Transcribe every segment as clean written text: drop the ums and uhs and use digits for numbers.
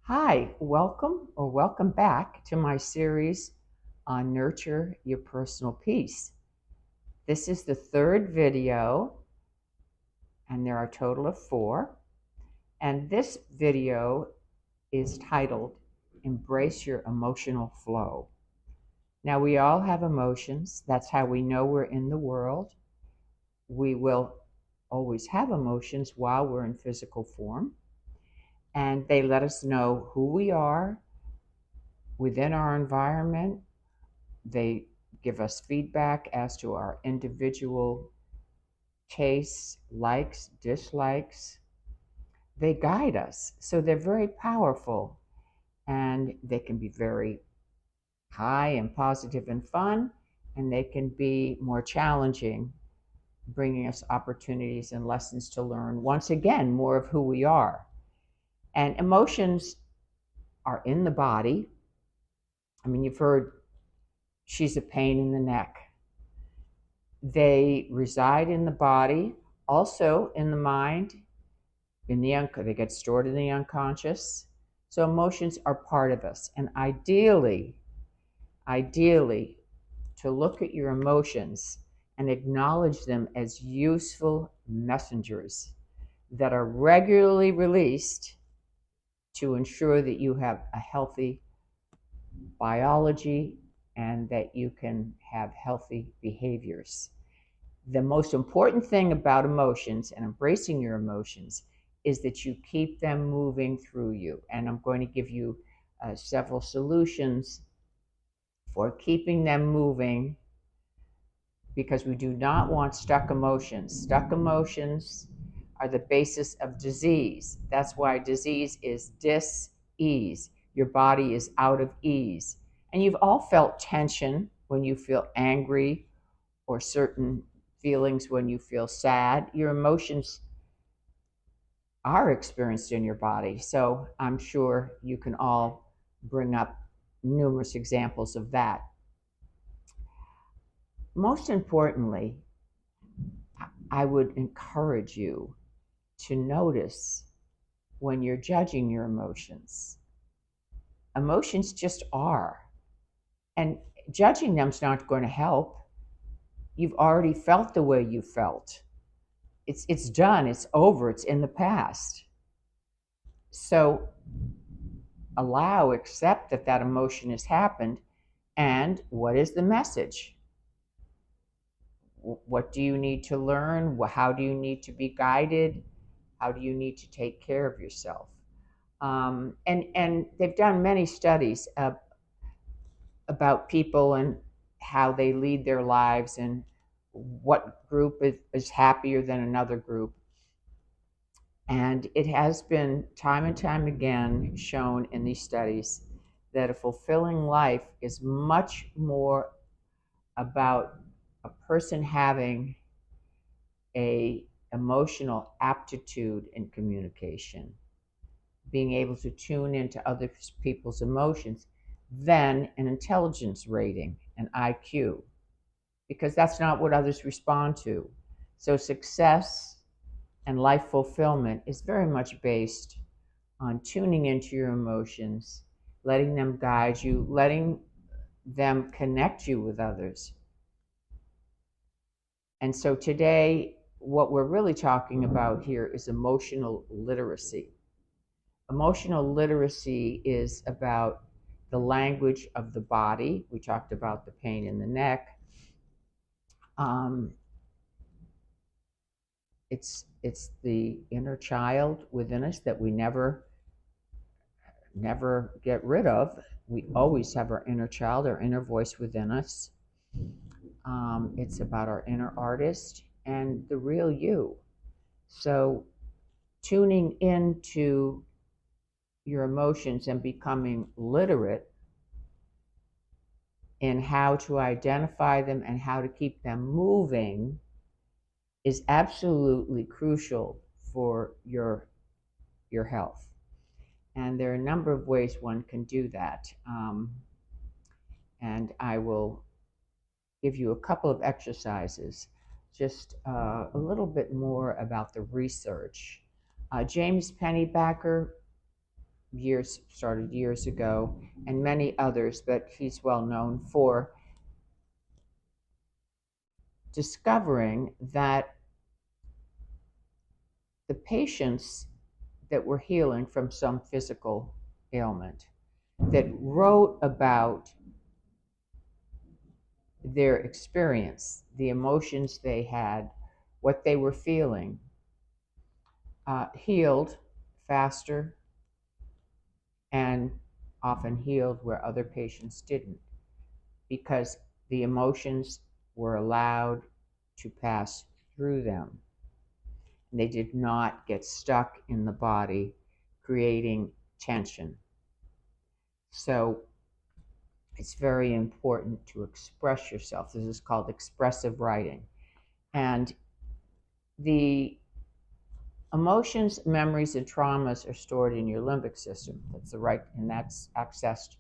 Hi, welcome back to my series on Nurture Your Personal Peace. This is the third video, and there are a total of four. And this video is titled Embrace Your Emotional Flow. Now, we all have emotions. That's how we know we're in the world. We will always have emotions while we're in physical form, and they let us know who we are within our environment. They give us feedback as to our individual tastes, likes, dislikes. They guide us. So they're very powerful, and they can be very high and positive and fun, and they can be more challenging, bringing us opportunities and lessons to learn, once again, more of who we are. And emotions are in the body. I mean, you've heard she's a pain in the neck. They reside in the body, also in the mind, they get stored in the unconscious. So emotions are part of us. And ideally, to look at your emotions and acknowledge them as useful messengers that are regularly released to ensure that you have a healthy biology and that you can have healthy behaviors. The most important thing about emotions and embracing your emotions is that you keep them moving through you. And I'm going to give you several solutions for keeping them moving, because we do not want stuck emotions. Stuck emotions are the basis of disease. That's why disease is dis-ease. Your body is out of ease. And you've all felt tension when you feel angry, or certain feelings when you feel sad. Your emotions are experienced in your body. So I'm sure you can all bring up numerous examples of that. Most importantly, I would encourage you to notice when you're judging your emotions. Emotions just are. And judging them's not going to help. You've already felt the way you felt. It's done, it's over, it's in the past. So accept that emotion has happened. And what is the message? What do you need to learn? How do you need to be guided? How do you need to take care of yourself? And they've done many studies about people and how they lead their lives, and what group is happier than another group. And it has been time and time again shown in these studies that a fulfilling life is much more about a person having a emotional aptitude in communication, being able to tune into other people's emotions, than an intelligence rating, an IQ, because that's not what others respond to. So success and life fulfillment is very much based on tuning into your emotions, letting them guide you, letting them connect you with others. And so today, what we're really talking about here is emotional literacy. Emotional literacy is about the language of the body. We talked about the pain in the neck. It's the inner child within us that we never get rid of. We always have our inner child, our inner voice within us. It's about our inner artist and the real you. So tuning into your emotions and becoming literate in how to identify them and how to keep them moving is absolutely crucial for your health. And there are a number of ways one can do that. And I will give you a couple of exercises, just a little bit more about the research. James Pennybacker started years ago, and many others, but he's well known for discovering that the patients that were healing from some physical ailment that wrote about their experience, the emotions they had, what they were feeling, healed faster and often healed where other patients didn't, because the emotions were allowed to pass through them. They did not get stuck in the body, creating tension. So it's very important to express yourself. This is called expressive writing. And the emotions, memories, and traumas are stored in your limbic system. And that's accessed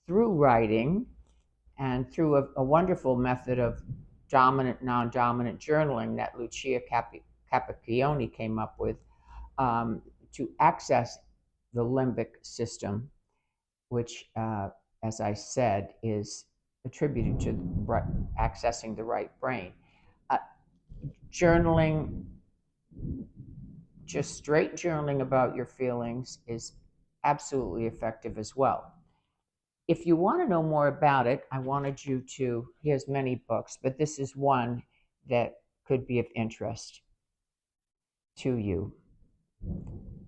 through writing and through a wonderful method of dominant, non-dominant journaling that Lucia Capacchione came up with to access the limbic system, which, as I said, is attributed to accessing the right brain. Journaling, just straight journaling about your feelings, is absolutely effective as well. If you want to know more about it, I wanted you to, he has many books, but this is one that could be of interest to you.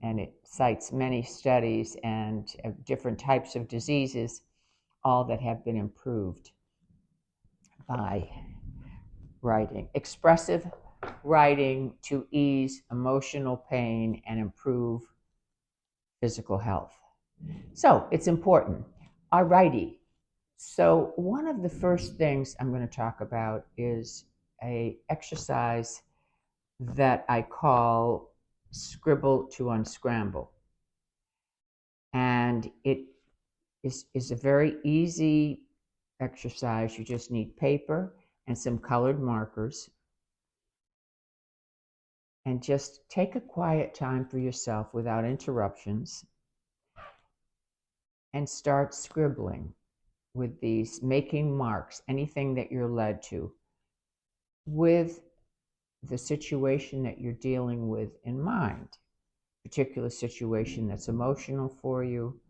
And it cites many studies and different types of diseases, all that have been improved by writing. Expressive writing to ease emotional pain and improve physical health. So it's important. Alrighty. So one of the first things I'm going to talk about is an exercise that I call Scribble to Unscramble. And it is a very easy exercise. You just need paper and some colored markers. And just take a quiet time for yourself without interruptions and start scribbling with these, making marks, anything that you're led to, with the situation that you're dealing with in mind. Particular situation that's emotional for you.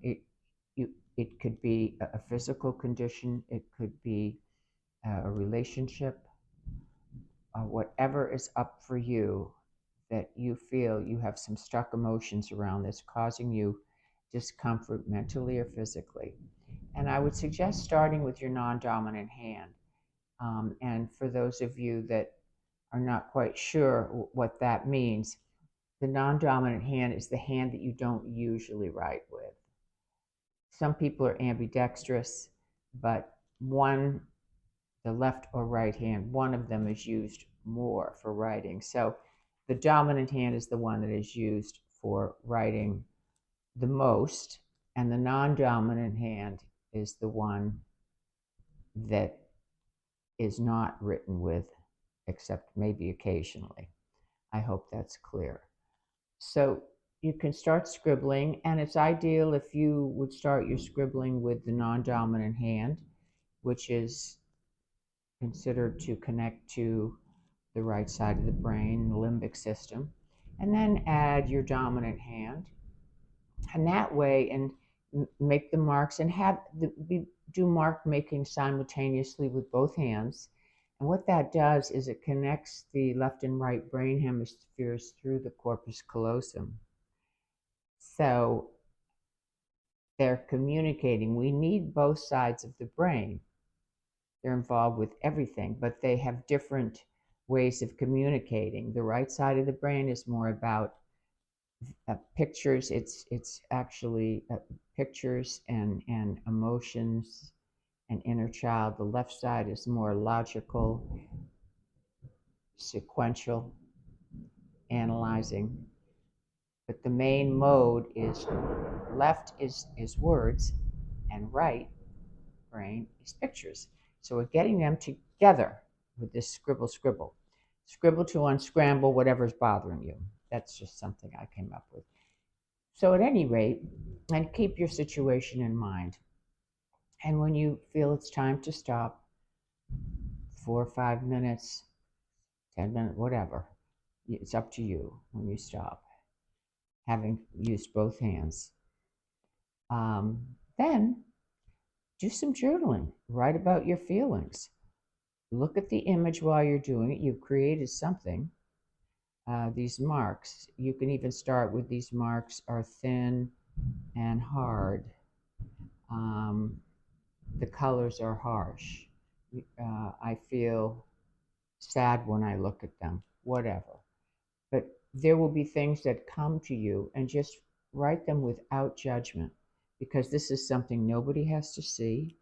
It could be a physical condition. It could be a relationship. Whatever is up for you that you feel you have some stuck emotions around that's causing you discomfort mentally or physically. And I would suggest starting with your non-dominant hand. And for those of you that are not quite sure what that means, the non-dominant hand is the hand that you don't usually write with. Some people are ambidextrous, but the left or right hand, one of them is used more for writing. So the dominant hand is the one that is used for writing the most, and the non-dominant hand is the one that is not written with, except maybe occasionally. I hope that's clear. So you can start scribbling, and it's ideal if you would start your scribbling with the non-dominant hand, which is considered to connect to the right side of the brain, the limbic system, and then add your dominant hand, and that way, and make the marks and do mark making simultaneously with both hands. And what that does is it connects the left and right brain hemispheres through the corpus callosum. So they're communicating. We need both sides of the brain. They're involved with everything, but they have different ways of communicating. The right side of the brain is more about pictures. It's actually pictures and emotions and inner child. The left side is more logical, sequential, analyzing. But the main mode is left is words, and right brain is pictures. So we're getting them together with this scribble. Scribble to unscramble whatever's bothering you. That's just something I came up with. So at any rate, and keep your situation in mind. And when you feel it's time to stop, 4 or 5 minutes, 10 minutes, whatever, it's up to you when you stop, having used both hands. Then do some journaling. Write about your feelings. Look at the image while you're doing it. You've created something. These marks, you can even start with these marks are thin and hard. The colors are harsh. I feel sad when I look at them, whatever. But there will be things that come to you, and just write them without judgment, because this is something nobody has to see.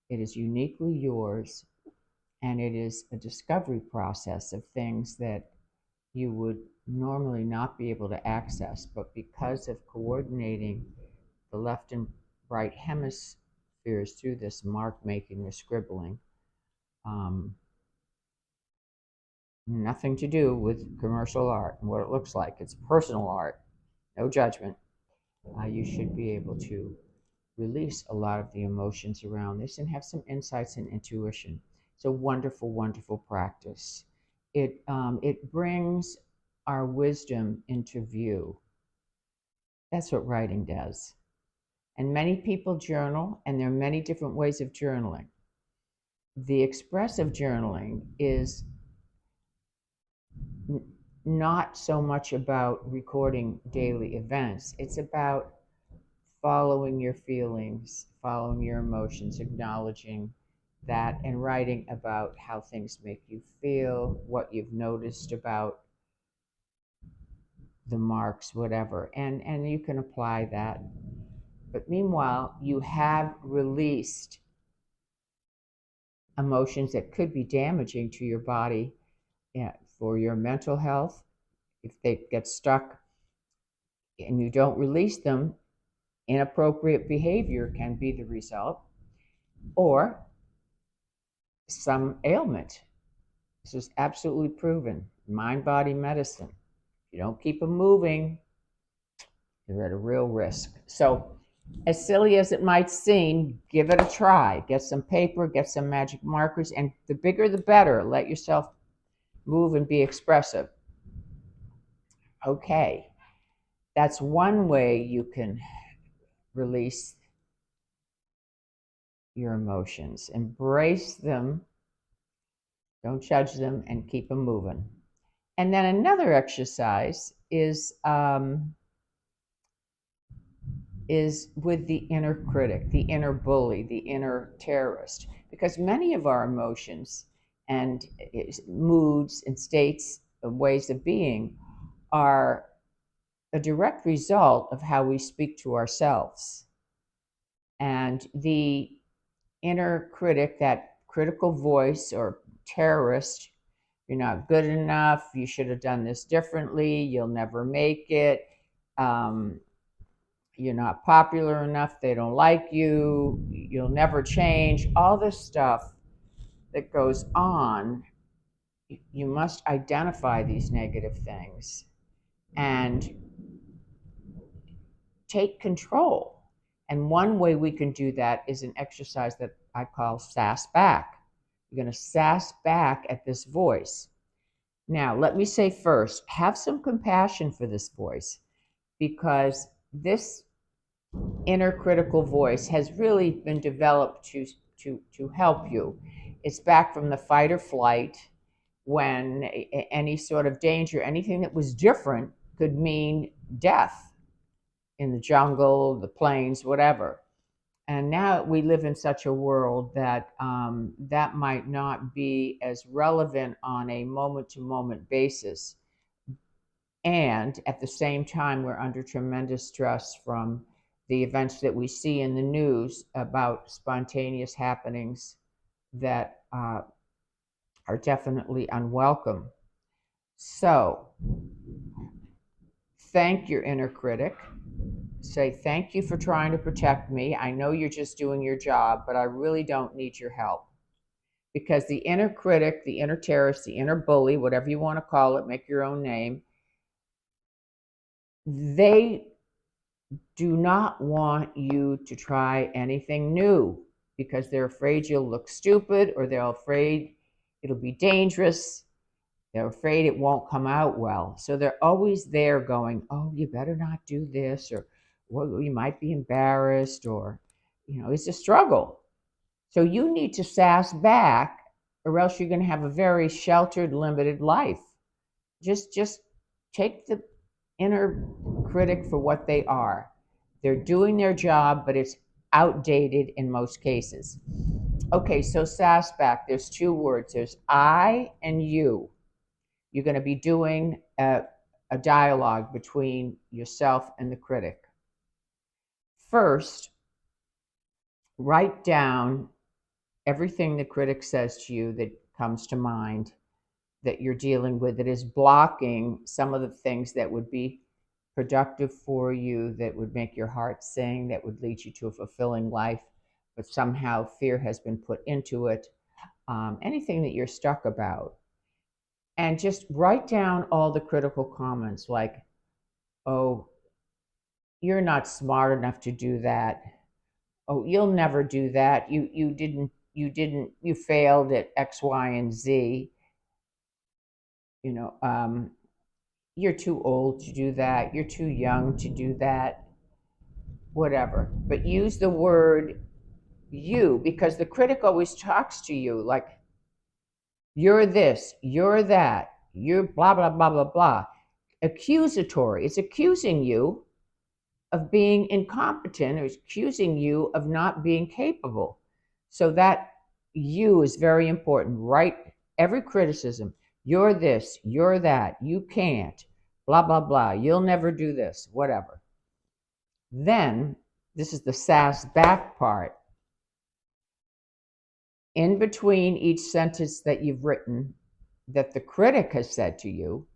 It is uniquely yours, and it is a discovery process of things that you would normally not be able to access. But because of coordinating the left and right hemispheres through this mark making or scribbling, nothing to do with commercial art and what it looks like. It's personal art, no judgment. You should be able to release a lot of the emotions around this and have some insights and intuition. It's a wonderful, wonderful practice. It brings our wisdom into view. That's what writing does. And many people journal, and there are many different ways of journaling. The expressive journaling is not so much about recording daily events. It's about following your feelings, following your emotions, acknowledging that, and writing about how things make you feel, what you've noticed about the marks, whatever. And you can apply that. But meanwhile, you have released emotions that could be damaging to your body, for your mental health. If they get stuck and you don't release them, inappropriate behavior can be the result, or some ailment. This is absolutely proven. Mind-body medicine. If you don't keep them moving, you're at a real risk. So, as silly as it might seem, give it a try. Get some paper, get some magic markers, and the bigger the better. Let yourself move and be expressive. Okay, that's one way you can release your emotions. Embrace them, don't judge them, and keep them moving. And then another exercise is with the inner critic, the inner bully, the inner terrorist, because many of our emotions and moods and states of ways of being are a direct result of how we speak to ourselves. And the inner critic, that critical voice or terrorist, you're not good enough, you should have done this differently, you'll never make it, you're not popular enough, they don't like you, you'll never change, all this stuff that goes on. You must identify these negative things and take control. And one way we can do that is an exercise that I call sass back. You're going to sass back at this voice. Now, let me say first, have some compassion for this voice, because this inner critical voice has really been developed to help you. It's back from the fight or flight, when any sort of danger, anything that was different could mean death in the jungle, the plains, whatever. And now we live in such a world that that might not be as relevant on a moment-to-moment basis. And at the same time, we're under tremendous stress from the events that we see in the news about spontaneous happenings that are definitely unwelcome. So, thank your inner critic. Say, thank you for trying to protect me. I know you're just doing your job, but I really don't need your help. Because the inner critic, the inner terrorist, the inner bully, whatever you want to call it, make your own name, they do not want you to try anything new because they're afraid you'll look stupid, or they're afraid it'll be dangerous. They're afraid it won't come out well. So they're always there going, oh, you better not do this, or well, you might be embarrassed, or, it's a struggle. So you need to sass back, or else you're going to have a very sheltered, limited life. Just take the inner critic for what they are. They're doing their job, but it's outdated in most cases. Okay, so sass back. There's two words. There's I and you. You're going to be doing a dialogue between yourself and the critic. First, write down everything the critic says to you that comes to mind that you're dealing with that is blocking some of the things that would be productive for you, that would make your heart sing, that would lead you to a fulfilling life, but somehow fear has been put into it. Anything that you're stuck about. And just write down all the critical comments like, oh, you're not smart enough to do that. Oh, you'll never do that. You failed at X, Y, and Z. You know, you're too old to do that. You're too young to do that. Whatever. But use the word you, because the critic always talks to you like, you're this, you're that, you're blah, blah, blah, blah, blah. Accusatory. It's accusing you of being incompetent, or accusing you of not being capable. So that you is very important. Write every criticism. You're this, you're that, you can't, blah, blah, blah. You'll never do this, whatever. Then, this is the sass back part. In between each sentence that you've written that the critic has said to you,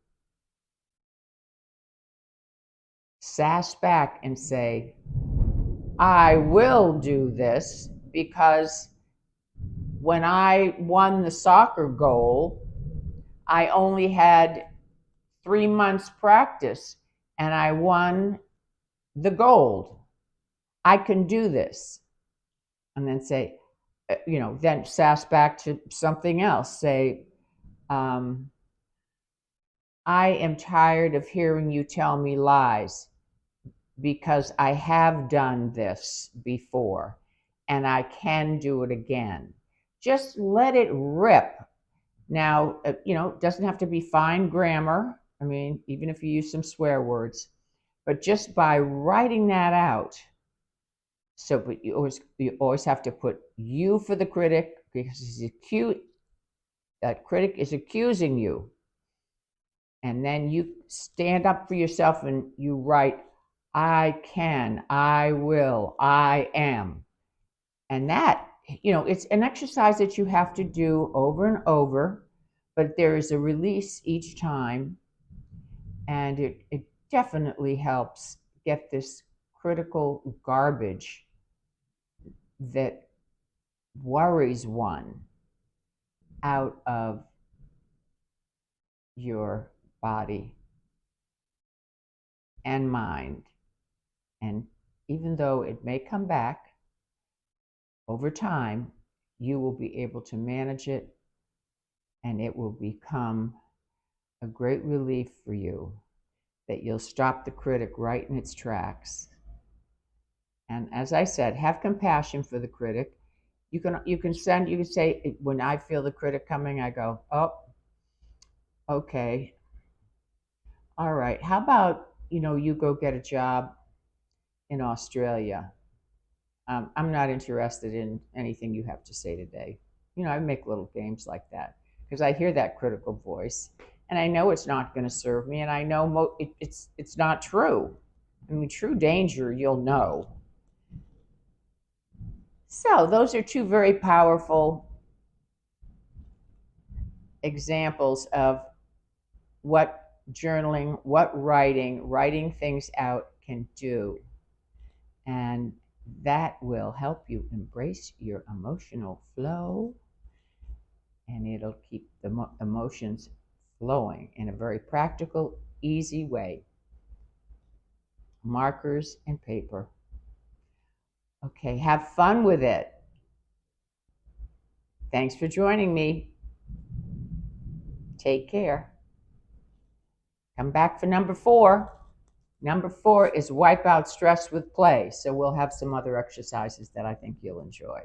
sass back and say, I will do this because when I won the soccer goal, I only had 3 months practice and I won the gold. I can do this. And then say, then sass back to something else. Say, I am tired of hearing you tell me lies because I have done this before and I can do it again. Just let it rip. Now, it doesn't have to be fine grammar. I mean, even if you use some swear words, but just by writing that out. So, but you always have to put you for the critic, because that critic is accusing you. And then you stand up for yourself and you write, I can, I will, I am. And that, it's an exercise that you have to do over and over, but there is a release each time. And it definitely helps get this critical garbage that worries one out of your body and mind. And even though it may come back over time, you will be able to manage it, and it will become a great relief for you that you'll stop the critic right in its tracks. And as I said, have compassion for the critic. You can say, when I feel the critic coming, I go, oh, okay, all right. How about, you go get a job in Australia? I'm not interested in anything you have to say today. I make little games like that because I hear that critical voice, and I know it's not going to serve me, and I know it's not true. I mean, true danger, you'll know. So those are two very powerful examples of what journaling, what writing things out can do. And that will help you embrace your emotional flow, and it'll keep the emotions flowing in a very practical, easy way. markers and paper. Okay, have fun with it. Thanks for joining me. Take care. Come back for number 4. Number 4 is wipe out stress with play. So we'll have some other exercises that I think you'll enjoy.